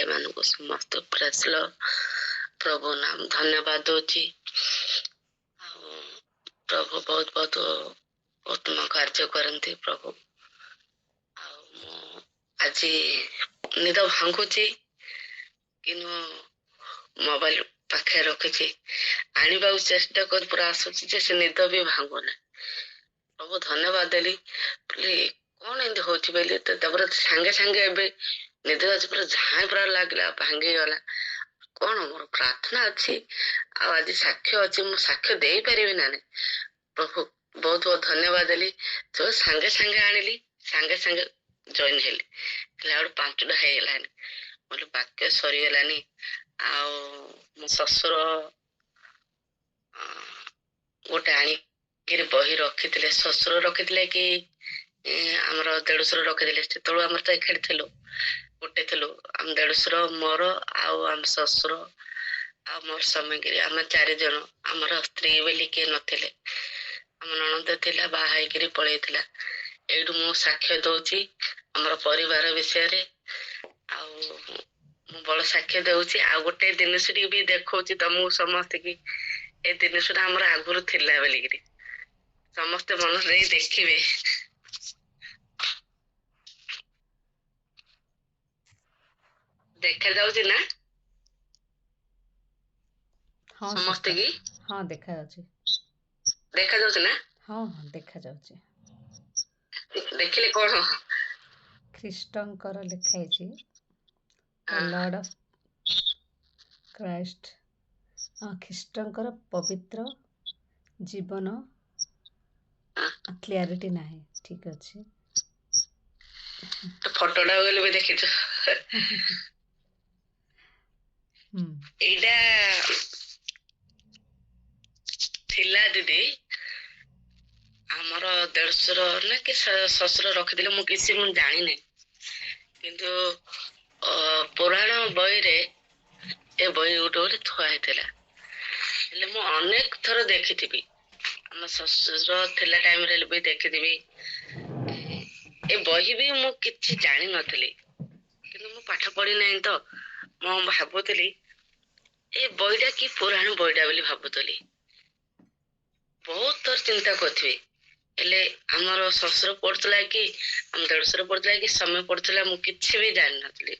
भाई मान को समस्त प्रेसल प्रभु नाम धन्यवाद दूची। प्रभु बहुत बहुत उत्तम कार्य करती प्रभु। आज निद भांगुची कि मोबाइल पाखे रखी आने चेष्टा कर पूरा आसूची से निद भी भांगुना। प्रभु धन्यवाद देली कौन एमती हो सांगे सांगे निद पूरा झाए पूरा लगला भांगी गला। कौन मोर प्रार्थना अच्छी आज साक्ष्य अच्छी मु साक्ष्य दे पारि ना। प्रभु बहुत बहुत धन्यवाद देली तो सांगे सांगे आनिली सांगे सांगे जॉइन हेली 5टा ହେଇଗଲାନି ମୋର ବାକ୍ୟ ସରିଗଲାନି। ଆଉ ମୋ ଶଶୁର ଗୋଟେ ଆଣିକିରି ବହି ରଖିଥିଲେ। ଶଶୁର ରଖିଥିଲେ କି ଆମର ଦେଢଶୁର ରଖିଥିଲେ। ସେତେବେଳେ ଆମର ତ ଏକାଠି ଥିଲୁ ଗୋଟେ ଥିଲୁ ଆମ ଦେଢଶୁର ମୋର ଆଉ ଆମ ଶଶୁର ଆଉ ମୋର ସ୍ୱାମୀକିରି ଆମେ 4 ଜଣ। ଆମର ସ୍ତ୍ରୀ ବୋଲି କିଏ ନଥିଲେ। ଆମ ନଣନ୍ଦ ଥିଲା ବାହା ହେଇକିରି ପଳେଇଥିଲା। ଏଇଠୁ ମୁଁ ସାକ୍ଷ୍ୟ ଦଉଛି ଆମର ପରିବାର ବିଷୟରେ। ଆଉ ମୁଁ ବଳ ସାକ୍ଷ୍ୟ ଦଉଛି। ଆଉ ଗୋଟେ ଜିନିଷଟି ବି ଦେଖଉଛି ତମକୁ ସମସ୍ତେ କି ଏ ଜିନିଷଟା ଆମର ଆଗରୁ ଥିଲା ବୋଲିକିରି ସମସ୍ତେ ମନ ଦେଇ ଦେଖିବେ। ଦେଖା ଯାଉଛି ନା ସମସ୍ତେ କି? हाँ देखा जाଉଛି। ଦେଖା ଯାଉଛି ନା? हाँ हाँ देखा जाଉଛି। ଦେଖିଲେ କଣ? ଖ୍ରୀଷ୍ଟଙ୍କର ଲେଖା ହେଇଛି ଲର୍ଡ ଅଫ କ୍ରାଇଷ୍ଟ। ଖ୍ରୀଷ୍ଟଙ୍କର ପବିତ୍ର ଜୀବନ କ୍ଲିୟରିଟି ନାହିଁ। ଠିକ ଅଛି ଫଟୋଟା ବୋଲି ବି ଦେଖିଛ। ଏଇଟା ଥିଲା ଦିଦି ଆମର ଦେଢଶୁର ନା କି ଶଶୁର ରଖିଥିଲେ। ମୁଁ କିଛି ମୁଁ ଜାଣିନି କିନ୍ତୁ ପୁରାଣ ବହିରେ ଏ ବହି ଗୋଟେ ଥୁଆ ହେଇଥିଲା। ହେଲେ ମୁଁ ଅନେକ ଥର ଦେଖିଥିବି। ଆମ ଶଶୁର ଥିଲା ଟାଇମରେ ବି ଦେଖିଥିବି। ଏ ବହି ବି ମୁଁ କିଛି ଜାଣିନଥିଲି କିନ୍ତୁ ମୁଁ ପାଠ ପଢି ନାହିଁ ତ ମୁଁ ଭାବୁଥିଲି ଏ ବହିଟା କି ପୁରାଣ ବହିଟା ବୋଲି ଭାବୁଥିଲି। ବହୁତ ଥର ଚିନ୍ତା କରିଥିବି। ହେଲେ ଆମର ଶଶୁର ପଢୁଥିଲା କି ଆମ ଦେଢଶୁର ପଢୁଥିଲା କି ସ୍ୱାମୀ ପଢୁଥିଲା ମୁଁ କିଛି ବି ଜାଣିନଥିଲି।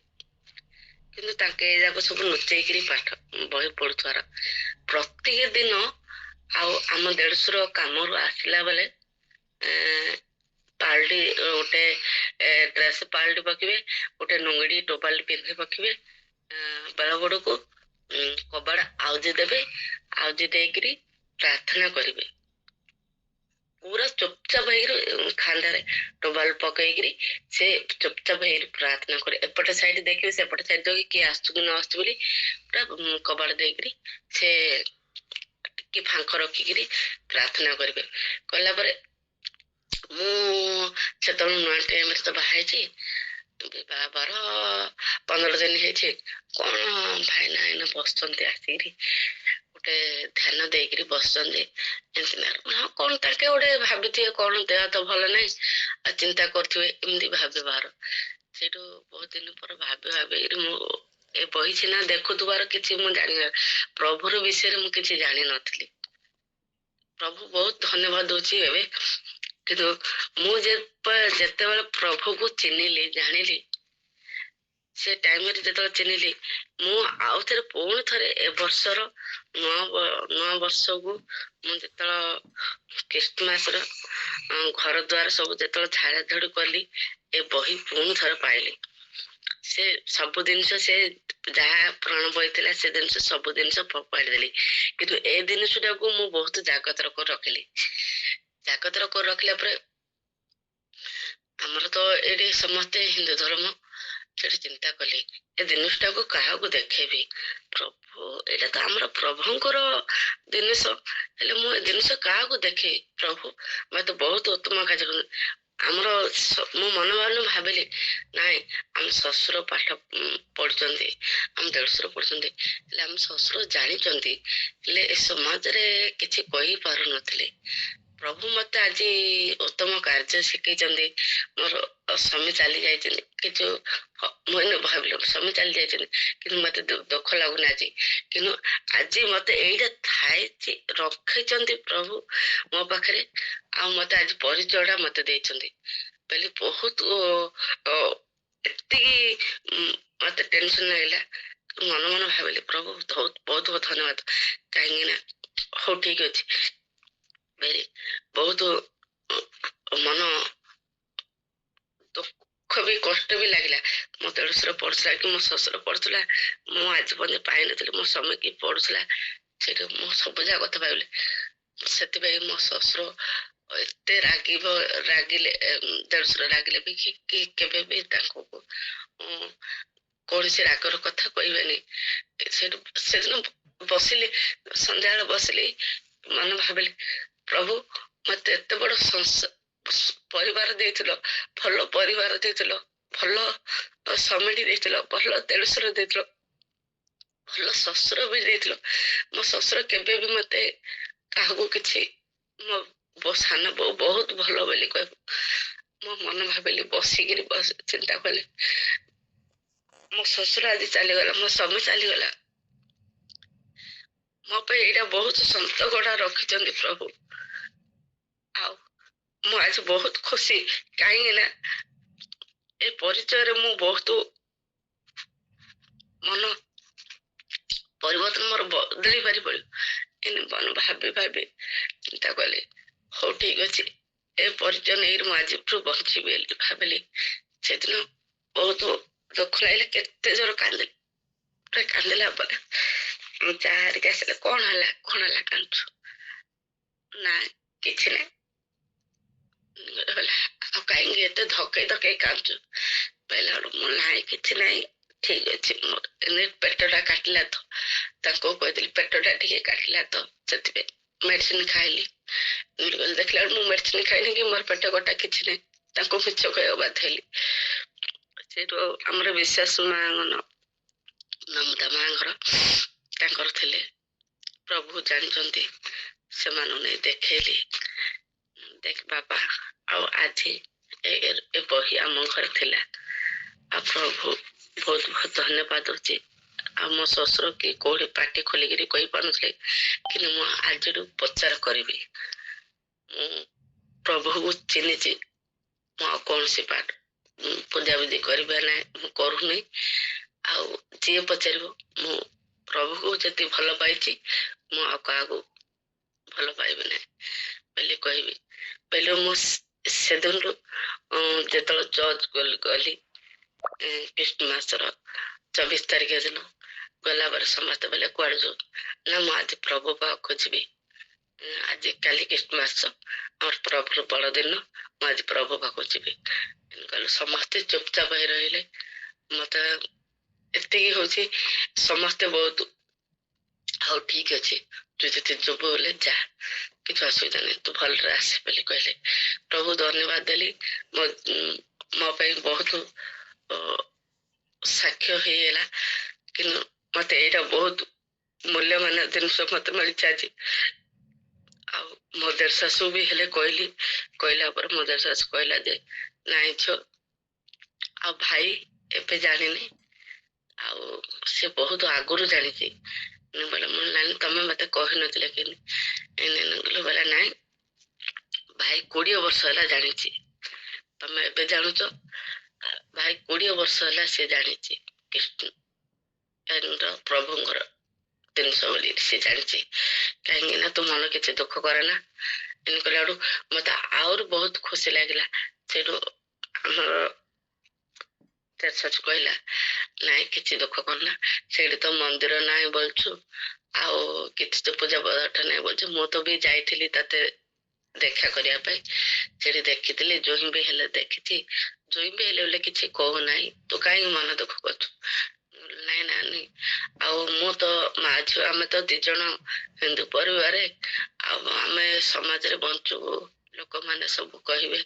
କିନ୍ତୁ ତାଙ୍କେ ଏ ଯାକ ସବୁ ଲୁଚେଇକିରି ପାଠ ବହି ପଢୁଥିବାର ପ୍ରତ୍ୟେକ ଦିନ। ଆଉ ଆମ ଦେଢଶୁର କାମରୁ ଆସିଲା ବେଳେ ପାଲଟି ଗୋଟେ ଡ୍ରେସ ପାଲଟି ପକେଇବେ, ଗୋଟେ ଲୁଙ୍ଗଡି ଟୋପାଲି ପିନ୍ଧି ପକେଇବେ, ବେଳଗଡକୁ କବାଟ ଆଉଜି ଦେବେ। ଆଉଜି ଦେଇକିରି ପ୍ରାର୍ଥନା କରିବେ। ପୁରା ଚୁପଚାପ ହେଇକିରି ଖାନ୍ଦାରେ ଟୋବାଲ ପକେଇକିରି ସେ ଚୁପଚାପ ହେଇକିରି ପ୍ରାର୍ଥନା করে। ଏପଟେ ସାଇଡ ଦେଖିବେ ସେପଟେ ସାଇଡ ଦେଖିବେ କିଏ ଆସୁଛୁ କି ନ ଆସୁଛୁ ବୋଲି ପୁରା କବାଟ ଦେଇକିରି ସେ ଟିକେ ଫାଙ୍କ ରଖିକିରି ପ୍ରାର୍ଥନା କରିବେ। କଲା ପରେ ମୁଁ ସେତେବେଳେ ନୂଆ ଟାଇମରେ ତ ବାହା ହେଇଛି। ବାବାର 15 ଦିନ ହେଇଛି। କଣ ଭାଇନା ଏଇନା ବସୁଛନ୍ତି ଆସିକିରି ଗୋଟେ ଧ୍ୟାନ ଦେଇକିରି ବସୁଛନ୍ତି। ହଁ କଣ ତାକେ ଗୋଟେ ଭାବିଥିବେ କଣ ଦେହ ତ ଭଲ ନାହିଁ ଆଉ ଚିନ୍ତା କରୁଥିବେ ଏମିତି ଭାବିବାର। ସେଇଠୁ ବହୁତ ଦିନ ପରେ ଭାବିକିରି ମୁଁ ଏ ବହି ସିନା ଦେଖୁଥିବାର କିଛି ମୁଁ ଜାଣି ପ୍ରଭୁର ବିଷୟରେ ମୁଁ କିଛି ଜାଣିନଥିଲି। ପ୍ରଭୁ ବହୁତ ଧନ୍ୟବାଦ ଦଉଛି ଏବେ। କିନ୍ତୁ ମୁଁ ଯେତେବେଳେ ପ୍ରଭୁକୁ ଚିହ୍ନିଲି ଜାଣିଲି ସେ ଟାଇମରେ ଯେତେବେଳେ ଚିହ୍ନିଲି ମୁଁ ଆଉ ଥରେ ପୁଣି ଥରେ ଏ ବର୍ଷର ନୂଆ ବର୍ଷକୁ ମୁଁ ଯେତେବେଳେ ଖ୍ରୀଷ୍ଟମାସର ଘର ଦ୍ୱାର ସବୁ ଯେତେବେଳେ ଝାଡାଝଡି କଲି ଏ ବହି ପୁଣି ଥରେ ପାଇଲି। ସେ ସବୁ ଜିନିଷ ସେ ଯାହା ପ୍ରାଣ ବହି ଥିଲା ସେ ଜିନିଷ ସବୁ ଜିନିଷ ଫୋପାଡ଼ି ଦେଲି। କିନ୍ତୁ ଏ ଜିନିଷଟାକୁ ମୁଁ ବହୁତ ଜାଗତର କରି ରଖିଲି। ଜାଗତର କରି ରଖିଲା ପରେ ଆମର ତ ଏଇଠି ସମସ୍ତେ ହିନ୍ଦୁ ଧର୍ମ। ସେଠି ଚିନ୍ତା କଲି ଏ ଜିନିଷଟାକୁ କାହାକୁ ଦେଖେଇବି। ପ୍ରଭୁ ଏଇଟା ତ ଆମର ପ୍ରଭୁଙ୍କର ଜିନିଷ। ହେଲେ ମୁଁ ଏ ଜିନିଷ କାହାକୁ ଦେଖେଇ? ପ୍ରଭୁ ମତେ ବହୁତ ଉତ୍ତମ କାର୍ଯ୍ୟ ଆମର ମୁଁ ମନେ ମନେ ଭାବିଲି ନାଇଁ ଆମ ଶ୍ୱଶୁର ପାଠ ପଢୁଛନ୍ତି, ଆମ ଦେଢଶୁର ପଢୁଛନ୍ତି। ହେଲେ ଆମ ଶ୍ୱଶୁର ଜାଣିଛନ୍ତି ହେଲେ ଏ ସମାଜରେ କିଛି କହିପାରୁନଥିଲେ। ପ୍ରଭୁ ମତେ ଆଜି ଉତ୍ତମ କାର୍ଯ୍ୟ ଶିଖେଇଛନ୍ତି। ମୋର ସ୍ୱାମୀ ଚାଲି ଯାଇଛନ୍ତି, କିନ୍ତୁ ମୁଁ ଏଇନେ ଭାବିଲି ସ୍ୱାମୀ ଚାଲି ଯାଇଛନ୍ତି, କିନ୍ତୁ ମତେ ଦୁଃଖ ଲାଗୁନି ଆଜି। କିନ୍ତୁ ଆଜି ମତେ ଏଇଟା ଥାଇଛି ରଖିଛନ୍ତି ପ୍ରଭୁ ମୋ ପାଖରେ, ଆଉ ମତେ ଆଜି ପରିଚୟଟା ମତେ ଦେଇଛନ୍ତି ବୋଲି ବହୁତ ଏତିକି ମତେ ଟେନସନ ଲାଗିଲା। ମନ ମନ ଭାବିଲି ପ୍ରଭୁ ବହୁତ ବହୁତ ବହୁତ ଧନ୍ୟବାଦ, କାହିଁକି ନା ହଉ ଠିକ ଅଛି। ବହୁତ ମନ ଦୁଃଖ ବି କଷ୍ଟ ବି ଲାଗିଲା। ମୋ ଦେଢଶୁର ପଢୁଥିଲା କି ମୋ ଶ୍ୱଶୁର ପଢୁଥିଲା, ମୁଁ ଆଜି ପର୍ଯ୍ୟନ୍ତ ପାଇନଥିଲି। ମୋ ସ୍ୱାମୀ କି ପଢୁଥିଲା, ସେଇଠୁ ମୁଁ ସବୁ ଯାକ କଥା ଭାବିଲି। ସେଥିପାଇଁ ମୋ ଶ୍ୱଶୁର ଏତେ ରାଗିଲେ, ଦେଢଶୁର ରାଗିଲେ ବି କି କେବେ ବି ତାଙ୍କୁ କୌଣସି ରାଗର କଥା କହିବେନି। ସେଠୁ ସେଦିନ ବସିଲି, ସନ୍ଧ୍ୟାବେଳେ ବସିଲି, ମନେ ଭାବିଲି ପ୍ରଭୁ ମତେ ଏତେ ବଡ ପରିବାର ଦେଇଥିଲ, ଭଲ ପରିବାର ଦେଇଥିଲ, ଭଲ ସ୍ୱାମୀଟି ଦେଇଥିଲ, ଭଲ ଦେଢଶୁର ଦେଇଥିଲ, ଭଲ ଶ୍ୱଶୁର ବି ଦେଇଥିଲ। ମୋ ଶ୍ୱଶୁର କେବେ ବି ମତେ କାହାକୁ କିଛି, ମୋ ସାନ ବୋଉ ବହୁତ ଭଲ ବୋଲି କହିବ। ମୋ ମନ ଭାବିଲି, ବସିକିରି ଚିନ୍ତା କଲି, ମୋ ଶ୍ୱଶୁର ଆଜି ଚାଲିଗଲା, ମୋ ସ୍ୱାମୀ ଚାଲିଗଲା, ମୋ ପାଇଁ ଏଇଟା ବହୁତ ସନ୍ତକଟା ରଖିଛନ୍ତି ପ୍ରଭୁ। ଆଉ ମୁଁ ଆଜି ବହୁତ ଖୁସି, କାହିଁକି ନା ଏ ପରିଚୟରେ ମୁଁ ବହୁତ ମନ ପରିବର୍ତ୍ତନ ମୋର ବଦଳି ପାରି ପଡିବ। ଏମିତି ମନ ଭାବି ଚିନ୍ତା କଲି, ହଉ ଠିକ ଅଛି, ଏ ପରିଚୟ ନେଇ ମୁଁ ଆଜିଠୁ ବଞ୍ଚିବି ବୋଲି ଭାବିଲି। ସେଦିନ ବହୁତ ଦୁଃଖ ଲାଗିଲା, କେତେ ଜୋର କାନ୍ଦିଲି। କାନ୍ଦିଲା ପରେ ମୁଁ ଚା ହାରିକି ଆସିଲେ, କଣ ହେଲା କାନ୍ଦୁଛୁ? ନା କିଛି ନାହିଁ। ଆଉ କାହିଁକି ଏତେ ଧକେଇ କାନ୍ଦୁଛୁ? କହିଲା ବେଳୁ ମୁଁ ନାହିଁ କିଛି ନାହିଁ, ଠିକ ଅଛି। ମୋର ପେଟଟା କାଟିଲା ତ, ତାଙ୍କୁ କହିଥିଲି ପେଟଟା ଟିକେ କାଟିଲା ତ, ସେଥିପାଇଁ ମେଡିସିନ ଖାଇଲି। ଦେଖିଲା ବେଳୁ ମୁଁ ମେଡିସିନ ଖାଇନି କି ମୋର ପେଟ କଟା କିଛି ନାହିଁ। ତାଙ୍କୁ ମିଛ କହିବାକୁ ବାଧ୍ୟ ହେଲି। ସେଇଠୁ ଆମର ବିଶ୍ୱାସ ମାଙ୍କ ନମିତା ମାଙ୍କର ତାଙ୍କର ଥିଲେ, ପ୍ରଭୁ ଜାଣିଛନ୍ତି, ସେମାନଙ୍କୁ ନେଇ ଦେଖେଇଲି। ଦେଖ ବାବା, ଆଉ ଆଜି ଏ ବହି ଆମ ଘରେ ଥିଲା, ଆଉ ପ୍ରଭୁ ବହୁତ ବହୁତ ଧନ୍ୟବାଦ ଦଉଛି। ଆଉ ମୋ ଶ୍ୱଶୁର କି କୋଉଠି ପାଟି ଖୋଲିକିରି କହିପାରୁନଥିଲେ, କିନ୍ତୁ ମୁଁ ଆଜିଠୁ ପ୍ରଚାର କରିବି। ମୁଁ ପ୍ରଭୁକୁ ଚିହ୍ନିଛି, ମୁଁ ଆଉ କୌଣସି ପୂଜାବିଧି କରିବା ନାହିଁ, ମୁଁ କରୁନି। ଆଉ ଯିଏ ପଚାରିବ, ମୁଁ ପ୍ରଭୁକୁ ଯେତିକି ଭଲ ପାଇଛି, ମୁଁ ଆଉ କାହାକୁ ଭଲ ପାଇବି ନାହିଁ ବୋଲି କହିବି। କହିଲେ ମୁଁ ସେଦିନରୁ ଯେତେବେଳେ ଚର୍ଚ୍ଚ ଗଲି, ଖ୍ରୀଷ୍ଟ ମାସର 24 ତାରିଖ ଦିନ ଗଲା ପରେ ସମସ୍ତେ କହିଲେ କୁଆଡେ ଯାଉ? ନା ମୁଁ ଆଜି ପ୍ରଭୁ ପାଖକୁ ଯିବି। ଆଜି କାଲି ଖ୍ରୀଷ୍ଟ ମାସ, ଆମର ପ୍ରଭୁର ବଡଦିନ, ମୁଁ ଆଜି ପ୍ରଭୁ ପାଖକୁ ଯିବି। କହିଲେ ସମସ୍ତେ ଚୁପଚାପ ହେଇ ରହିଲେ। ମତେ ଏତିକି ହଉଛି, ସମସ୍ତେ ବହୁତ ହଉ ଠିକ ଅଛି, ତୁ ଯଦି ଯିବୁ ବୋଲେ ଯା, କିଛି ଅସୁବିଧା ନାହିଁ, ତୁ ଭଲରେ ଆସେ ବୋଲି କହିଲେ। ପ୍ରଭୁ ଧନ୍ୟବାଦ ଦେଲି। ମୋ ପାଇଁ ବହୁତ ସାକ୍ଷ୍ୟ ହେଇଗଲା। କିନ୍ତୁ ମତେ ଏଇଟା ବହୁତ ମୂଲ୍ୟବାନ ଜିନିଷ ମତେ ମିଳିଛି ଆଜି। ଆଉ ମୋ ଦେଢ଼ ଶାଶୁ ବି ହେଲେ କହିଲା ପରେ ମୋ ଦେଢ଼ ଶାଶୁ କହିଲା ଯେ ନାଇଁ ଝିଅ, ଆଉ ଭାଇ ଏବେ ଜାଣିନି, ଆଉ ସେ ବହୁତ ଆଗରୁ ଜାଣିଛି। ବୋଲେ ମୁଁ ନାଇଁ, ତମେ ମତେ କହିନଥିଲେ କେମିତି? ବୋଲେ ନାଇଁ, ଭାଇ 20 ବର୍ଷ ହେଲା ଜାଣିଛି, ତମେ ଏବେ ଜାଣୁଛ, ଭାଇ 20 ବର୍ଷ ହେଲା ସେ ଜାଣିଛି କୃଷ୍ଣ ପ୍ରଭୁଙ୍କର ଜିନିଷ ବୋଲି ସେ ଜାଣିଛି। କାହିଁକି ନା ତୁ ମନ କିଛି ଦୁଃଖ କରେ ନା। ଏମିତି କଲା ବେଳୁ ମତେ ଆହୁରି ବହୁତ ଖୁସି ଲାଗିଲା। ସେଠୁ ଆମର ଶାଶୁ କହିଲା, ନାଇଁ କିଛି ଦୁଃଖ କରନା, ସେଇଠି ତ ମନ୍ଦିର ନାହିଁ ବୋଲଛୁ, ଆଉ କିଛି ତ ପୂଜା ପାଠ ନାହିଁ ବୋଲଛୁ। ମୁଁ ତ ବି ଯାଇଥିଲି ତତେ ଦେଖା କରିବା ପାଇଁ, ସେଠି ଦେଖିଥିଲି, ଜୋଇଁ ବି ହେଲେ ଦେଖିଛି। ଜୋଇଁ ବି ହେଲେ ବୋଲେ କିଛି କହୁନାହିଁ, ତୁ କାହିଁକି ମନ ଦୁଃଖ କରୁଛୁ? ନାଇଁ ନାନୀ, ଆଉ ମୁଁ ତ ମା ଝିଅ, ଆମେ ତ 2 ଜଣ ହିନ୍ଦୁ ପରିବାର, ଆଉ ଆମେ ସମାଜରେ ବଞ୍ଚୁ, ଲୋକମାନେ ସବୁ କହିବେ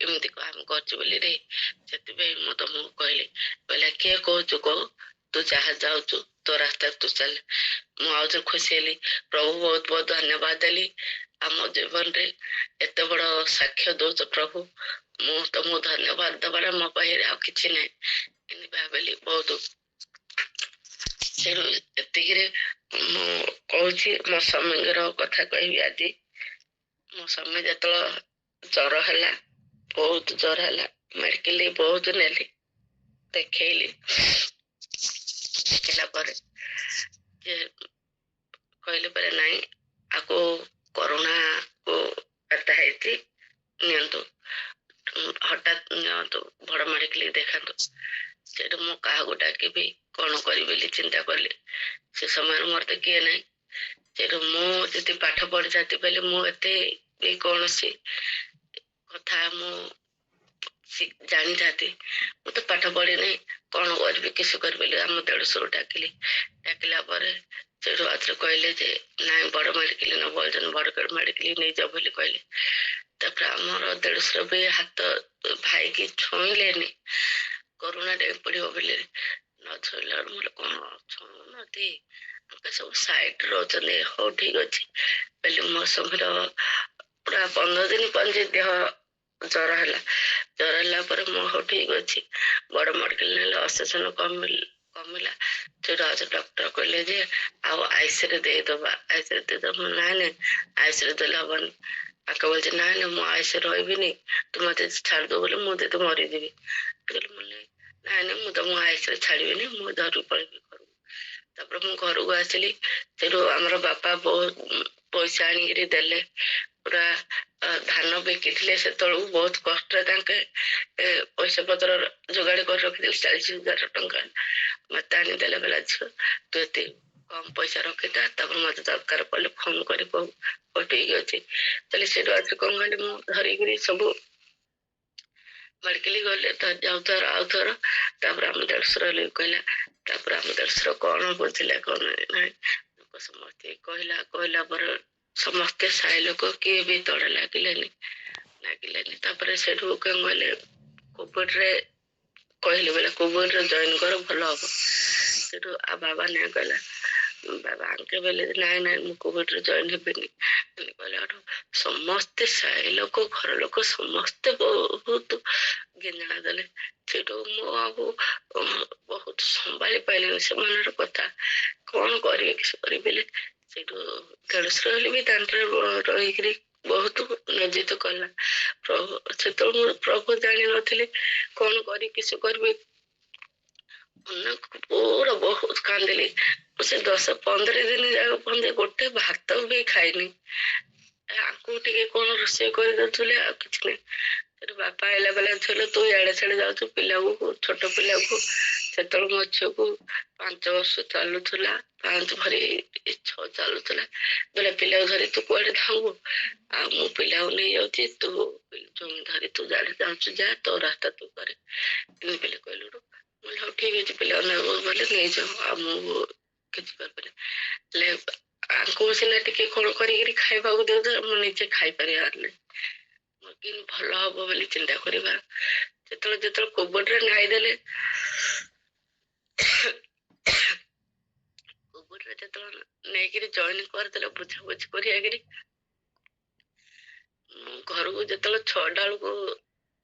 ଏମିତି ଆମେ କରୁଛୁ ବୋଲି ରେ। ସେଥିପାଇଁ ମୁଁ ତମକୁ କହିଲି। କହିଲା କିଏ କହୁଛୁ କହୁ, ତୁ ଯାହା ଯାଉଛୁ ତୋ ରାସ୍ତାରେ ତୁ ଚାଲେ। ମୁଁ ଆଉ ଥରେ ଖୁସି ହେଲି, ପ୍ରଭୁ ବହୁତ ବହୁତ ଧନ୍ୟବାଦ ଦେଲି। ଆମ ଜୀବନରେ ଏତେ ବଡ ସାକ୍ଷ୍ୟ ଦଉଛ ପ୍ରଭୁ, ମୁଁ ତମକୁ ଧନ୍ୟବାଦ ଦବାର ମୋ ପାଖରେ ଆଉ କିଛି ନାହିଁ। ଏମିତି ଭାବିଲି ବହୁତ। ତେଣୁ ଏତିକିରେ ମୁଁ କହୁଛି, ମୋ ସ୍ୱାମୀଙ୍କର କଥା କହିବି ଆଜି। ମୋ ସ୍ୱାମୀ ଯେତେବେଳେ ଜ୍ୱର ହେଲା, ବହୁତ ଜ୍ୱର ହେଲା, ମେଡିକାଲ ବହୁତ ନେଲି, ଦେଖେଇଲି। ଦେଖିଲା ପରେ ଯେ କହିଲେ ପରେ ନାଇଁ, ଆକୁ କରୋନା କୁ ଏଟା ହେଇଛି, ନିଅନ୍ତୁ ହଠାତ୍ ନିଅନ୍ତୁ ବଡ ମେଡିକାଲ ଦେଖାନ୍ତୁ। ସେଠୁ ମୁଁ କାହାକୁ ଡାକିବି, କଣ କରିବି ବୋଲି ଚିନ୍ତା କଲି। ସେ ସମୟରେ ମୋର ତ କିଏ ନାହିଁ। ସେଠୁ ମୁଁ ଯଦି ପାଠ ପଢିଥାନ୍ତି ବୋଲେ ମୁଁ ଏତେ ବି କୌଣସି କଥା ମୁଁ ଜାଣିଥାନ୍ତି। ମୁଁ ତ ପାଠ ପଢିନି, କଣ କରିବି କିସ କରିବି ବୋଲି ଆମ ଦେଢଶୁର ଡାକିଲି। ଡାକିଲା ପରେ ସେଠୁ ଆଉଥରେ କହିଲେ ଯେ ନାଇଁ ବଡ ମେଡିକାଲ ନବ, ବଡ ମେଡିକାଲ ନେଇଯାଅ ବୋଲି କହିଲେ। ତାପରେ ଆମର ଦେଢଶୁର ବି ହାତ ଭାଇକି ଛୁଇଁଲେନି, କରୋନା ଡେଇଁ ପଡିବ ବୋଲି। ନ ଛୁଇଁଲା ବେଳୁ ମୋର କଣ ଛୁଉଁନନ୍ତି, ସବୁ ସାଇଡ ରହୁଛନ୍ତି। ହଉ ଠିକ ଅଛି ବୋଲି ମୋ ସ୍ୱାମୀର ପୁରା 15 ଦିନ ପରେ ଦେହ ଜ୍ୱର ହେଲା। ଜ୍ୱର ହେଲା ପରେ ମୁଁ ହଉ ଠିକ ଅଛି, ବଡ ମେଡିକାଲ ନେଲେ ଅସେସନ କମିଲା। ସେଠୁ ଆଉ ଡକ୍ଟର କହିଲେ ଯେ ଆଉ ଆଇସିରେ ଦେଇଦବା, ଆଇସିରେ ଦେଇଦବା। ନାଇଁ ନାଇଁ ଆଇସିରେ ଦେଲେ ହବନି। ଆକା ବলছে ନାଇଁ ନାଇଁ ମୁଁ ଆଇସିରେ ରହିବିନି, ତୁ ମତେ ଛାଡିଦବୁ ବୋଲି ମୁଁ ତତେ ମରିଯିବି। ନାଇଁ ନାଇଁ ମୁଁ ତମକୁ ଆଇସିରେ ଛାଡିବିନି, ମୁଁ ଧରିକି ପଳେଇବି ଘରକୁ। ତାପରେ ମୁଁ ଘରକୁ ଆସିଲି। ସେଠୁ ଆମର ବାପା ବହୁତ ପଇସା ଆଣିକିରି ଦେଲେ। ପୁରା ଧାନ ବିକିଥିଲେ, ସେତେବେଳକୁ ବହୁତ କଷ୍ଟରେ ତାଙ୍କେ ପଇସା ପତ୍ର ଯୋଗାଡ କରି ରଖିଥିଲେ। 40,000 ଟଙ୍କା ମତେ ଆଣିଦେଲେ। ବେଲା ଝିଅ ତୁ ଏତେ କମ ପଇସା ରଖିଥା, ତାପରେ ମତେ ଦରକାର ପଡିଲେ ଫୋନ କରି କହୁ। ହଉ ଠିକ ଅଛି ତାହେଲେ। ସେଠୁ ଆଜି କଣ କଲି, ମୁଁ ଧରିକିରି ସବୁ ମେଡିକାଲ ଗଲେ, ଯାଉଥର ଆଉଥର। ତାପରେ ଆମ ଦେଢଶୁର କହିଲା, ତାପରେ ଆମ ଦେଢଶୁର କଣ ବୁଝିଲା କଣ ନାହିଁ, ସମସ୍ତେ କହିଲା ପରେ ସମସ୍ତେ ସାହି ଲୋକ କିଏ ବି ତଳେ ଲାଗିଲେନି। ତାପରେ ସେଠୁ କଣ କହିଲେ, କୋଭିଡରେ କହିଲେ ବୋଲେ କୋଭିଡରେ ଜଏନ କର ଭଲ ହବ। ସେଠୁ ଆଉ ବାବା ନାଇଁ କହିଲା, ବାବା ଆଙ୍କେ ବୋଲେ ନାଇଁ ନାଇଁ ମୁଁ କୋଭିଡରେ ଜଏନ ହେବିନି କହିଲା। ସମସ୍ତେ ସାହି ଲୋକ, ଘର ଲୋକ ସମସ୍ତେ ବହୁତ ଗେଞ୍ଜଣା ଦେଲେ। ସେଠୁ ମୁଁ ଆଉ ବହୁତ ସମ୍ଭାଳି ପାଇଲିନି ସେମାନଙ୍କର କଥା, କଣ କରିବି କିଛି କରିବି। ସେଠୁ ଦେଢଶୁର ହେଲେ ବି ଦାଣ୍ଡରେ ରହିକିରି ବହୁତ ନିୟୋଜିତ କଲା। ପ୍ରଭୁ ସେତେବେଳେ ମୁଁ ପ୍ରଭୁ ଜାଣିନଥିଲି କଣ କରି କିସ କରିବି। ପୁରା ବହୁତ କାନ୍ଦିଲି। ସେ 10-15 ଦିନ ଯାକ ଗୋଟେ ଭାତ ବି ଖାଇନି। ଆଙ୍କୁ ଟିକେ କଣ ରୋଷେଇ କରିଦଉଥିଲେ, ଆଉ କିଛି ନାହିଁ। ସେଠୁ ବାପା ଆଇଲା ବେଲା ଥିଲେ, ତୁ ଇଆଡେ ସିଆଡେ ଯାଉଛୁ ପିଲାକୁ, ଛୋଟ ପିଲାକୁ। ସେତେବେଳେ ମୋ ଝିଅକୁ 5 ବର୍ଷ ଚାଲୁଥିଲା, 5 ଭରି 6 ଚାଲୁଥିଲା। ବୋଲେ ପିଲାକୁ ଧରି ତୁ କୁଆଡେ ଧାଇଁବୁ, ଆଉ ମୁଁ ପିଲାକୁ ନେଇଯାଉଛି, ତୁ ଧରି ତୁ ଯାଡେ ଯାଉଛୁ ଯା, ତୋ ରାସ୍ତା ତୁ କରେ। ଏମିତି ପିଲା କହିଲୁ। ହଉ ଠିକ ଅଛି ପିଲାକୁ ନେବୁ ବୋଲେ ନେଇଯାଉ, ଆଉ ମୁଁ କିଛି କରିପାରିବି। ହେଲେ ଆଙ୍କୁ ସିନା ଟିକେ କଣ କରିକିରି ଖାଇବାକୁ ଦେଉଥାଏ, ମୁଁ ନିଜେ ଖାଇପାରିବାର ନାହିଁ। କେମିତି ଭଲ ହବ ବୋଲି ଚିନ୍ତା କରିବା। ଯେତେବେଳେ କୋଭିଡରେ ନାଇଦେଲେ, କୋଭିଡରେ ଯେତେବେଳେ ନେଇକିରି ଜଏନ କରିଦେଲେ ବୁଝାବୁଝି କରିକିରି, ଘରକୁ ଯେତେବେଳେ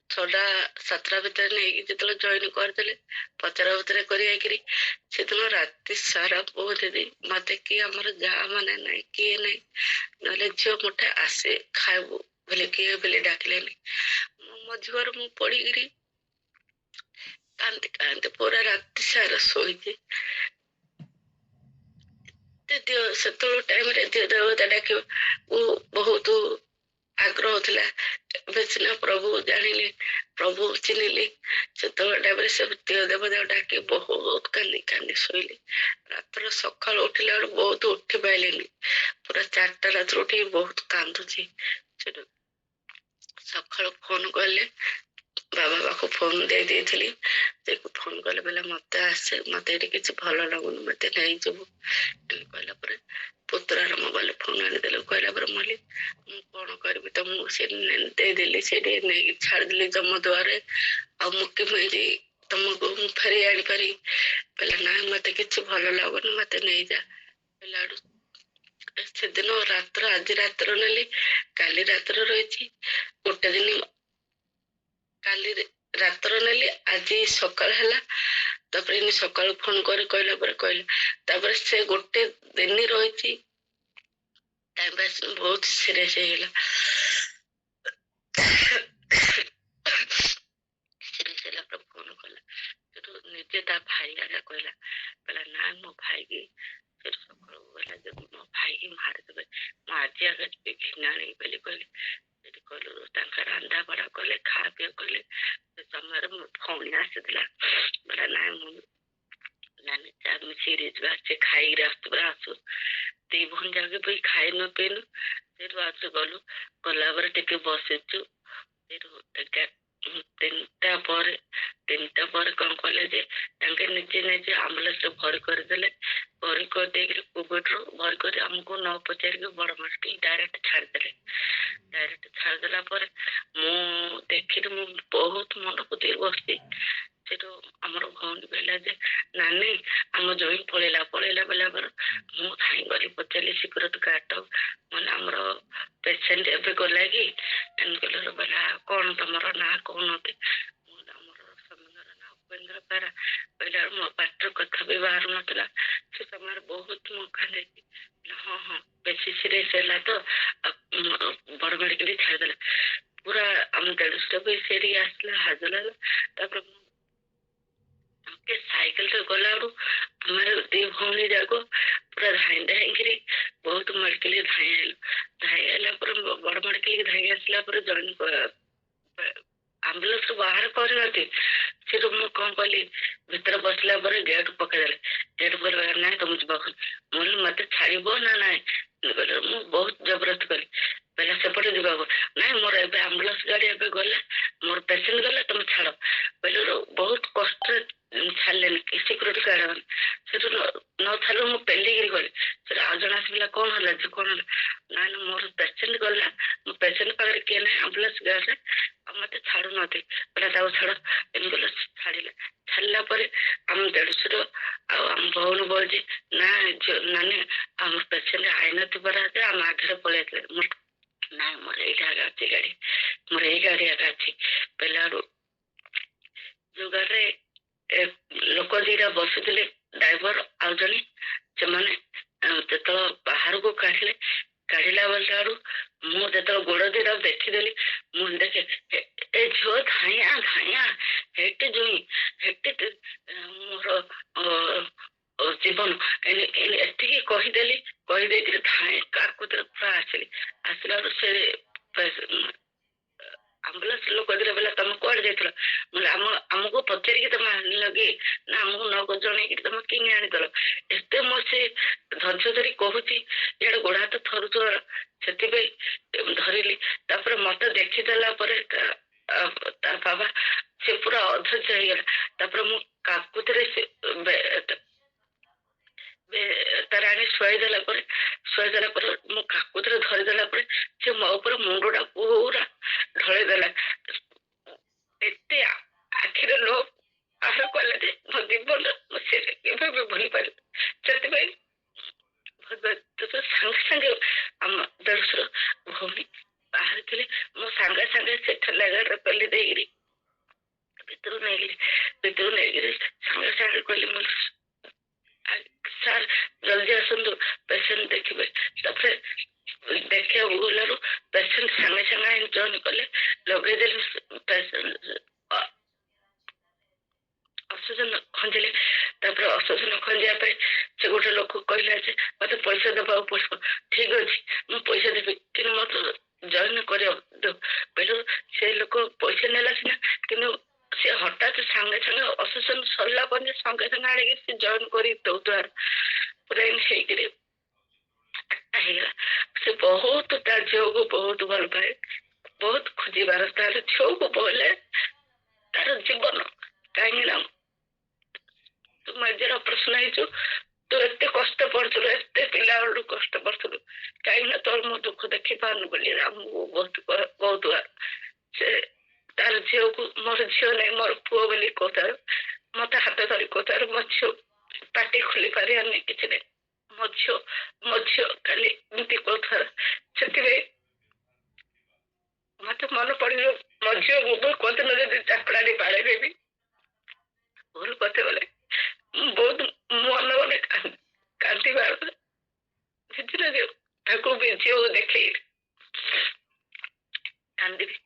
6ଟା 7ଟା ଭିତରେ ନେଇକି ଯେତେବେଳେ ଜଏନ କରିଦେଲେ, ପଚରା ଉଚରା କରିକିରି, ସେଦିନ ରାତି ସାରା ବୋଉ ଦିଦି ମତେ କିଏ ଆମର ଯାହା ମାନେ ନାହିଁ, କିଏ ନାହିଁ, ନହେଲେ ଝିଅ ମୁଠେ ଆସେ ଖାଇବୁ ବୋଲେ କିଏ ବୋଲେ ଡାକିଲେନି। ମୋ ଝିଅର ମୁଁ ପଡିକିରି କାନ୍ଦି କାନ୍ଦି ପୁରା ରାତି ସାରା ଶୋଇଛି। ସେତେବେଳେ ଟାଇମରେ ଦେବତା ଡାକିବ ବହୁତ ଆଗ୍ରହ ଥିଲା। ଏବେ ସିନା ପ୍ରଭୁ ଜାଣିଲି, ପ୍ରଭୁ ଚିହ୍ନିଲି। ସେତେବେଳେ ଟାଇମରେ ସେ ଦେବତା ଡାକି ବହୁତ କାନ୍ଦି କାନ୍ଦି ଶୋଇଲି। ରାତିରେ ସକାଳୁ ଉଠିଲା ବେଳୁ ବହୁତ ଉଠି ପାଇଲିନି। ପୁରା 4ଟା ରାତିରୁ ଉଠିକି ବହୁତ କାନ୍ଦୁଛି। ସେଠୁ ସକାଳୁ ଫୋନ କଲେ, ବାବା ପାଖକୁ ଫୋନ ଦେଇଥିଲି। ଫୋନ କଲେ ବୋଲେ ମତେ ଆସେ, ମତେ ଏଠି କିଛି ଭଲ ଲାଗୁନି, ମତେ ନେଇଯିବୁ କହିଲା ପରେ ପୁତୁରାର ମୋବାଇଲ ଫୋନ ଆଣିଦେଲେ। କହିଲା ପରେ ମୁଁ କଣ କରିବି, ତମକୁ ସେ ଦେଇଦେଲି, ସେଠି ନେଇକି ଛାଡିଦେଲି ଜମ ଦୁଆରେ। ଆଉ ମୁଁ କେମିତି ତମକୁ ମୁଁ ଫେରି ଆଣିପାରିବି? କହିଲା ନାଇଁ ମତେ କିଛି ଭଲ ଲାଗୁନି, ମତେ ନେଇଯା। ସେଦିନ ରାତ୍ର ଆଜି ରାତ୍ର ନେଲି, କାଲି ରାତ୍ର ରହିଛି, ଗୋଟେ ଦିନ କାଲି ରାତ୍ର ନେଲି, ଆଜି ସକାଳ ହେଲା, ତାପରେ ଏମିତି ସକାଳୁ ଫୋନ କରି କହିଲା ପରେ କହିଲା, ତାପରେ ସେ ଗୋଟେ ଦିନ ରହିଛି, ଟାଇମ ପାସ୍ ବହୁତ ସିରିୟସ ହେଇଗଲା। ସିରିୟସ ହେଲା ପରେ ଫୋନ କଲା, ସେଠୁ ନିଜେ ତା ଭାଇ ଆଗା କହିଲା, କହିଲା ନା ମୋ ଭାଇକି, ସେଠୁ ସକାଳୁ କହିଲା ଯେ ମୋ ଭାଇକି ମାରିଦେବେ, ମୁଁ ଆଜି ଆଗା ଯିବି ଘିନାଣି ବୋଲି କହିଲେ। ସେଠି କହିଲୁ ତାଙ୍କ ରାନ୍ଧା ବଢା କଲେ, ଖାଆ ପିଆ କଲେ, ସେ ସମୟରେ ମୋ ଭଉଣୀ ଆସିଥିଲା, କହିଲା ନାଇଁ ମୁଁ ନାନୀ ଚାଲ ମିଶିକିରି ଯିବା, ସେ ଖାଇକିରି ଆସୁଥିଲା, ଆସୁ ଦି ଭଉଣୀ ଯାକେ ବି ଖାଇନୁ ପିଇନୁ, ସେଠୁ ଆସୁ ଗଲୁ, ଗଲା ପରେ ଟିକେ ବସିଛୁ, ସେଠୁ ତିନିଟା ପରେ କଣ କଲେ ଯେ ତାଙ୍କେ ନିଜେ ନିଜେ ଆମ୍ବୁଲାନ୍ସ ଭରି କରିଦେଲେ, ଭରି କରିଦେଇକିରି କୋଭିଡରୁ ଭରି କରି ଆମକୁ ନ ପଚାରିକି ବଡ ମେଡିକାଲ ଡାଇରେକ୍ଟ ଛାଡିଦେଲେ। ଡାଇରେକ୍ଟ ଛାଡିଦେଲା ପରେ ମୁଁ ଦେଖିଲି, ମୁଁ ବହୁତ ମନକୁ ଦେଇ ବସିଛି। ସେଠୁ ଆମର ଭଉଣୀ କହିଲା ଯେ ନାନୀ ଆମ ଜଇଁ ପଳେଇଲା ବେଲା ପରେ ମୁଁ ଧାଇଁ ଗଲି, ପଚାରିଲି ସିକ୍ୟୁରିଟି ଗାର୍ଡ ମାନେ ଆମର ପେସେଣ୍ଟ ଏବେ ଗଲା କି, କହିଲେ ବେଲା କଣ ତମର ନାଁ କହୁନନ୍ତି, ଆମର ସ୍ୱାମୀଙ୍କର ନାଁ ଉପେନ୍ଦ୍ର ବେହେରା, କହିଲା ମୋ ପାଟିରୁ କଥା ବି ବାହାରୁ ନଥିଲା। ସେ ସମୟରେ ବହୁତ ମୁଁ କାନ୍ଦିଛି, ହଁ ହଁ ବେଶୀ ସିରିୟସ ହେଲା ତ ବଡ ମେଡିକାଲ ଛାଡ଼ିଦେଲା। ପୁରା ଆମ ଦେଢଶହ ବି ସେଠିକି ଆସିଲା, ହାଜର ହେଲା। ତାପରେ ସାଇକେଲରେ ଗଲାରୁ ଆମେ ଦି ଭଉଣୀ ଯାକ ପୁରା ଧାଇଁ ଧାଇଁକିରି ବହୁତ ମେଡିକାଲ ଧାଇଁ ଆଇଲୁ। ଧାଇଁ ଆଇଲା ପରେ ବଡ ମେଡିକାଲ ଧାଇଁ ଆସିଲା ପରେ ଆମ୍ବୁଲାନ୍ସ ବାହାର କରିନାହାନ୍ତି। ସେଠୁ ମୁଁ କଣ କଲି, ଭିତରେ ବସିଲା ପରେ ଗେଟ୍ ପକେଇଦେଲେ, ଗେଟ୍ ପକେଇଲା ନାଇଁ ତମେ ଯିବାକୁ, ମୁଁ ମତେ ଛାଡିବ ନା ନାଇଁ, ମୁଁ ବହୁତ ଜବରଦସ୍ତି କଲି, କହିଲା ସେପଟେ ଯିବାକୁ, ନାଇଁ ମୋର ଏବେ ଆମ୍ବୁଲାନ୍ସ ଗାଡି ଏବେ ଗଲା, ମୋର ପେସେଣ୍ଟ ଗଲା, ତମେ ଛାଡ କହିଲୁ। ବହୁତ କଷ୍ଟରେ ଛାଡିଲେନି ସିକ୍ୟୁରିଟି ଗାର୍ଡ ମାନେ, ସେଠୁ ନ ଛାଡିଲେ ମୁଁ ପେଲିକିରି ଗଲି। ସେଠୁ ଆଉ ଜଣେ ଆସିଲା, କଣ ହେଲା ଯେ କଣ ହେଲା, ନାଇଁ ମୋର ପେସେଣ୍ଟ ଗଲା, ମୋ ପେସେଣ୍ଟ ପାଖରେ କିଏ ନାହିଁ ଆମ୍ବୁଲାନ୍ସ ଗାଡିରେ, ଆଉ ମତେ ଛାଡୁନନ୍ତି, କହିଲା ତାକୁ ଛାଡ, ଏମିତି ଛାଡିଲା। ଛାଡିଲା ପରେ ଆମ ଦେଢଶୁର ଆଉ ଆମ ଭଉଣୀ ବଳଛି, ନା ନାନୀ ଆମ ପେସେଣ୍ଟ ଆଇନଥିବ ରାଜା ଆମ ଆଗରେ ପଳେଇଥିଲେ, ନାଇଁ ମୋର ଏଇଟା ଆଗା ଅଛି ଗାଡି, ମୋର ଏଇ ଗାଡି ଆଗା ଅଛି। ପିଲାରୁ ଯୋଉ ଗାଡିରେ ଲୋକ ଦିଟା ବସୁଥିଲେ, ଡ୍ରାଇଭର ଆଉ ଜଣେ, ସେମାନେ ଯେତେବେଳେ ବାହାରକୁ କାଢିଲା ବେଳଠାରୁ ମୁଁ ଯେତେବେଳେ ଗୋଡ ଦିଟା ଦେଖିଦେଲି, ମୁଁ ଦେଖେ ଏ ଝିଅ ଧାଇଁଆ ଧାଇଁଆ, ହେଠି ଜୁଇଁ ହେଠି ମୋର ଜୀବନ, ଏତିକି କହିଦେଲି, କହିଦେଇକିରି ଧାଇଁ କାକୁତିରେ ପୁରା ଆସିଲାରୁ ସେ ଆମ୍ବୁଲାନ୍ସ ଲୋକ ଦିଟା ବେଲା ତମେ କୁଆଡେ ଯାଇଥିଲ, ଆମକୁ ପଚାରିକି ତମେ ଆଣିଲ କି, ନା ଆମକୁ ନ ଜଣେଇକି ତମେ କିଣି ଆଣିଦେଲ। ଏତେ ମୁଁ ସେ ଧୈର୍ଯ୍ୟ ଧରି କହୁଛି, ଇଆଡେ ଗୋଡ ହାତ ଥରୁଥିବ, ସେଥିପାଇଁ ଧରିଲି। ତାପରେ ମତେ ଦେଖିଦେଲା ପରେ ତା ବାବା ସେ ପୁରା ଅଧୈର୍ଯ୍ୟ ହେଇଗଲା। ତାପରେ ମୁଁ କାକୁତିରେ ତାର ଆଣି ଶୁଆଇଦେଲା ପରେ ମୁଁ କାକୁତିରେ ଧରିଦେଲା ପରେ ସେ ମୋ ଉପରେ ମୁଣ୍ଡଟା ପୁରା ଢଳେଇ ଦେଲା। ଏତେ ଆଖିରେ ଲୁହ ବାହାର କଲା ଯେ ମୋ ଜୀବନ ମୁଁ ସେ କେବେ ବି ଭୁଲି ପାରିବି। ସେଥିପାଇଁ ସାଙ୍ଗେ ସାଙ୍ଗେ ଆମ ଦେଢଶୁର ଭଉଣୀ ବାହାରିଥିଲେ, ମୁଁ ସାଙ୍ଗେ ସାଙ୍ଗେ ସେ ଠେଲା ଗାଡିରେ ପେଲି ଦେଇକିରି ଭିତରୁ ନେଇକିରି ସାଙ୍ଗେ ସାଙ୍ଗେ କହିଲି, ମୁଁ ସାର୍ ଜଲ୍ଦି ଆସନ୍ତୁ ପେସେଣ୍ଟ ଦେଖିବେ। ତାପରେ ଦେଖିବାକୁ ଗଲାରୁ ପେସେଣ୍ଟ ସାଙ୍ଗେ ସାଙ୍ଗେ ଜଏନ୍ କଲେ, ଲଗେଇଦେଲେ ଅକ୍ସିଜେନ ଖଞ୍ଜିଲେ। ତାପରେ ଅକ୍ସିଜେନ ଖଞ୍ଜିବା ପାଇଁ ସେ ଗୋଟେ ଲୋକ କହିଲା ଯେ ମତେ ପଇସା ଦେବାକୁ ପଡିବ। ଠିକ ଅଛି ମୁଁ ପଇସା ଦେବି, କିନ୍ତୁ ମତେ ଜଏନ୍ କରିବାକୁ କହିଲୁ। ସେ ଲୋକ ପଇସା ନେଲା ସିନା, କିନ୍ତୁ ସେ ହଠାତ୍ ସାଙ୍ଗେ ସାଙ୍ଗେ ଅକ୍ସିଜେନ ସରିଲା ପରେ ସାଙ୍ଗେ ସାଙ୍ଗେ ଆଣିକି ସେ ଜଏନ୍ କରି ଦଉଥିବାର ପୁରା ହେଇକିରି ହେଇଗଲା। ସେ ବହୁତ ତା ଝିଅକୁ ବହୁତ ଭଲ ପାଏ, ବହୁତ ଖୋଜିବାର, ତାର ଝିଅକୁ ବୋଇଲେ ତାର ଜୀବନ। କାହିଁକି ନା ତୁ ମେଜର ଅପରେସନ ହେଇଛୁ, ତୁ ଏତେ କଷ୍ଟ ପଡୁଥିଲୁ, ଏତେ ପିଲା ବେଳୁ କଷ୍ଟ ପଡୁଥିଲୁ, କାହିଁକି ନା ତୋର ମୋ ଦୁଃଖ ଦେଖି ପାରୁନୁ ବୋଲି ଆମକୁ ବହୁତ ସେ ତାର ଝିଅକୁ, ମୋର ଝିଅ ନାହିଁ ମୋର ପୁଅ ବୋଲି କହୁଥାరు, ମତେ ହାତ ଧରି କହୁଥାరు, ମୋ ଝିଅ ପାଟି ଖୋଲି ପାରିବାର ନାହିଁ, କିଛି ନାହିଁ। ମୋ ଝିଅ କାଲି ଏମିତି କହୁଥିଲା। ସେଥିପାଇଁ ମତେ ମନେ ପଡିବ ମୋ ଝିଅ ମୁଁ କହୁଥିଲା ଯଦି ଚାପଡ଼ାଟି ବାଡ଼େଇଦେବି ଭୁଲ କଥା ବୋଲେ ମୁଁ ବହୁତ ମନେ ମନେ କାନ୍ଦିବା ସେଥିରେ ତାକୁ ବି ଝିଅକୁ ଦେଖେଇ କାନ୍ଦିବି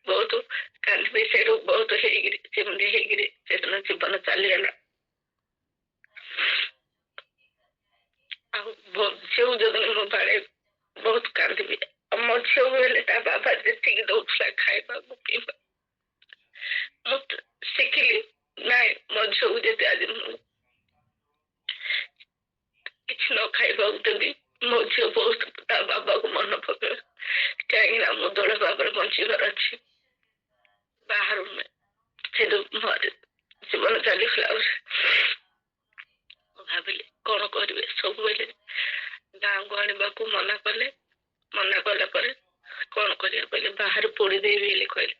ବହୁତ କାନ୍ଦିବି। ସେଇଠୁ ବହୁତ ହେଇକିରି ସେମିତି ହେଇକିରି ସେଦିନ ଜୀବନ ଚାଲିଗଲା। ଆଉ ଝିଅକୁ ଯୋଉଦିନ ମୁଁ ବାଡ଼େଇ ବହୁତ କାନ୍ଦିବି। ମୋ ଝିଅକୁ ହେଲେ ତା ବାବା ଯେତିକି ଦଉଥିଲା ଖାଇବାକୁ ପିଇବା ମୁଁ ଶିଖିଲି ନାଇଁ ମୋ ଝିଅକୁ ଯେତେ ଆଜି ମୁଁ କିଛି ନ ଖାଇବାକୁ ଦେବି ମୋ ଝିଅ ବହୁତ ତା ବାବାକୁ ମନେ ପକେଇବ। କାହିଁକି ନା ମୁଁ ଦୋଳ ଭାବରେ ବଞ୍ଚିବାର ଅଛି ବାହାରୁ ସେଠୁ ଜୀବନ ଚାଲିଥିଲା। ମୁଁ ଭାବିଲି କଣ କରିବେ ସବୁବେଳେ ଗାଁକୁ ଆଣିବାକୁ ମନା କଲେ। ମନା କଲା ପରେ କଣ କରିବା କହିଲେ ବାହାରେ ପୋଡ଼ିଦେବି ବୋଲି କହିଲେ।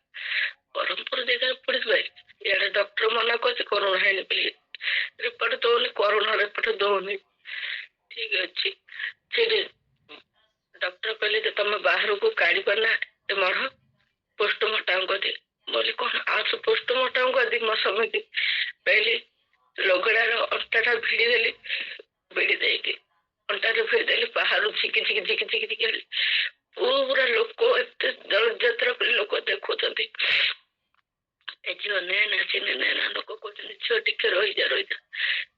ବ୍ରହ୍ମପୁର ଜାଗାରେ ପୋଡ଼ିଦେବେ ଇଆଡେ ଡକ୍ଟର ମନା କରୁଛି କରୋନା ହେଇନି ବୋଲି ରିପୋର୍ଟ ଦଉନି କରୋନା ରିପୋର୍ଟ ଦଉନି। ଠିକ ଅଛି ସେଠି ଡକ୍ଟର କହିଲେ ଯେ ତମେ ବାହାରକୁ କାଢିବ ନା ଏ ମଢ ପୋଷ୍ଟମର୍ଟମ କରିଦେ ବୋଲି କଣ ଆଉ ପୋଷ୍ଟମର୍ଟମ କରିଦି ମୋ ସମିତି କହିଲି ଲଗଡାର ଅଣ୍ଟାଟା ଭିଡି ଦେଲି ଭିଡି ଦେଇକି ଅଣ୍ଟାରେ ଭିଡି ଦେଲି ବାହାରୁ ଝିକି ହେଲି ପୁରା ଲୋକ ଏତେ ଜଳଯାତ୍ରା ଲୋକ ଦେଖୁଛନ୍ତି। ଏ ଝିଅ ନେନା ଚିହ୍ନେ ନେନା ଲୋକ କହୁଛନ୍ତି ଝିଅ ଟିକେ ରହିଯା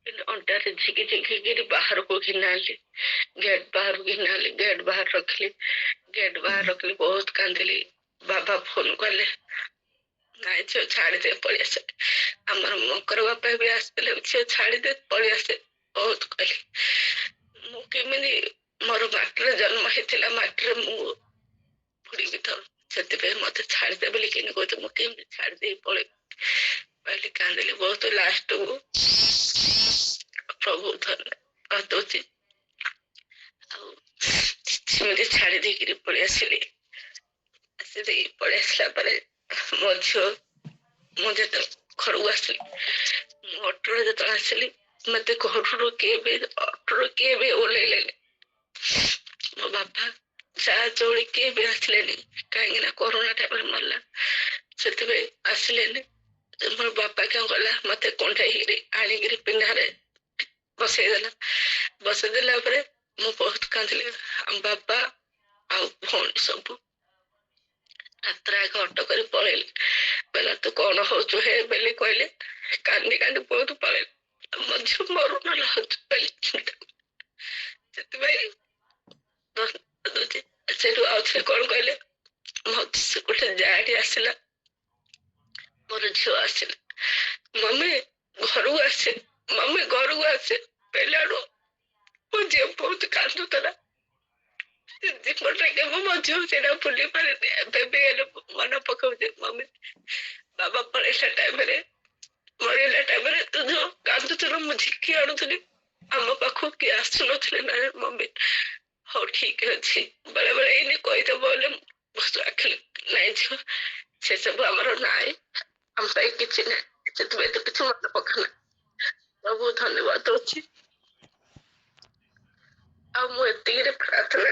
କିନ୍ତୁ ଅଣ୍ଟାରେ ଝିକିରି ବାହାରକୁ ଘିନା ଆଣିଲି। ଗେଟ୍ ବାହାରକୁ ଘିନା ଆଣିଲି ଗେଟ୍ ବାହାର ରଖିଲି। ଗେଟ୍ ବାହାର ରଖିଲି ବହୁତ କାନ୍ଦିଲି। ବାବା ଫୋନ କଲେ ନାଇଁ ଝିଅ ଛାଡିଦେ ପଳେଇ ଆସେ। ଆମର ମକର ବାପା ବି ଆସିଥିଲେ ଝିଅ ଛାଡିଦେ ପଳେଇ ଆସେ ବହୁତ କହିଲି। ମୁଁ କେମିତି ମୋର ମାଟିରେ ଜନ୍ମ ହେଇଥିଲା ମାଟିରେ ମୁଁ ବୁଡିବି ତ ସେଥିପାଇଁ ମତେ ଛାଡିଦେ ବୋଲି କିନି କହୁଛି ମୁଁ କେମିତି ଛାଡିଦେଇ ପଳେଇ କହିଲି କାନ୍ଦିଲି ବହୁତ। ଲାଷ୍ଟକୁ ପ୍ରଭୁ ଧନ୍ୟବାଦ ଦଉଛି ଆଉ ସେମିତି ଛାଡି ଦେଇକିରି ପଳେଇ ଆସିଲି। ଆସିଲି ପଳେଇ ଆସିଲା ପରେ ମୋ ଝିଅ ମୁଁ ଯେତେବେଳେ ଘରକୁ ଆସିଲି ମୁଁ ଅଟୋରେ ଯେତେବେଳେ ଆସିଲି ମତେ ଘରରୁ କିଏ ବି ଓହ୍ଲେଇଲେନି। ମୋ ବାପା ଯାହା ଚୋଳି କିଏ ବି ଆସିଲେନି କାହିଁକି ନା କରୋନା ଟାଇମରେ ମରିଲା ସେଥିପାଇଁ ଆସିଲେନି। ମୋର ବାପା କଣ କଲା ମତେ କୁଣ୍ଢେଇକିରି ଆଣିକିରି ପିଣ୍ଡାରେ ବସେଇଦେଲା ପରେ ମୁଁ ବହୁତ କାନ୍ଦିଲି। ଆମ ବାପା ଆଉ ଭଉଣୀ ସବୁ ରାସ୍ତାରେ ଆଗ ଅଟୋ କରି ପଳେଇଲେ। କହିଲା ତୁ କଣ ହଉଛୁ ହେ ବୋଲି କହିଲେ କାନ୍ଦି କାନ୍ଦି ବହୁତ ପଳେଇଲେ। ମୋ ଝିଅ ମରୁ ନହେଲେ ହଉଛୁ ବୋଲି ସେଥିପାଇଁ ସେଠୁ ଆଉଥରେ କଣ କହିଲେ ଗୋଟେ ଯାଆଟି ଆସିଲା ମୋର ଝିଅ ଆସିଲା ମମି ଘରକୁ ଆସେ କହିଲାରୁ ମୋ ଝିଅ ବହୁତ କାନ୍ଦୁଥିଲା। ଜୀବନରେ ମୋ ଝିଅ ସେଇଟା ଭୁଲି ପାରିନି। ଏବେ ବି ହେଲେ ମନେ ପକଉଛି ମମି ବାବା ପଳେଇଲା ଟାଇମରେ ମରିଲା ଟାଇମରେ ତୁ ଯୋଉ କାନ୍ଦୁଥିଲୁ ମୁଁ ଝିକି ଆଣୁଥିଲି ଆମ ପାଖକୁ କିଏ ଆସୁନଥିଲେ ନା ମମି ହଉ ଠିକ ଅଛି ବେଳେ ବେଳେ ଏଇନି କହିଦବ ବୋଲେ ଆଖିଲି ନାଇଁ ଝିଅ ସେସବୁ ଆମର ନାହିଁ ଆମ ପାଇଁ କିଛି ନାହିଁ ସେଥିପାଇଁ ତ କିଛି ମନେ ପକାନା। ବହୁତ ଧନ୍ୟବାଦ ଦଉଛି ଆଉ ମୁଁ ଏତିକିରେ ପ୍ରାର୍ଥନା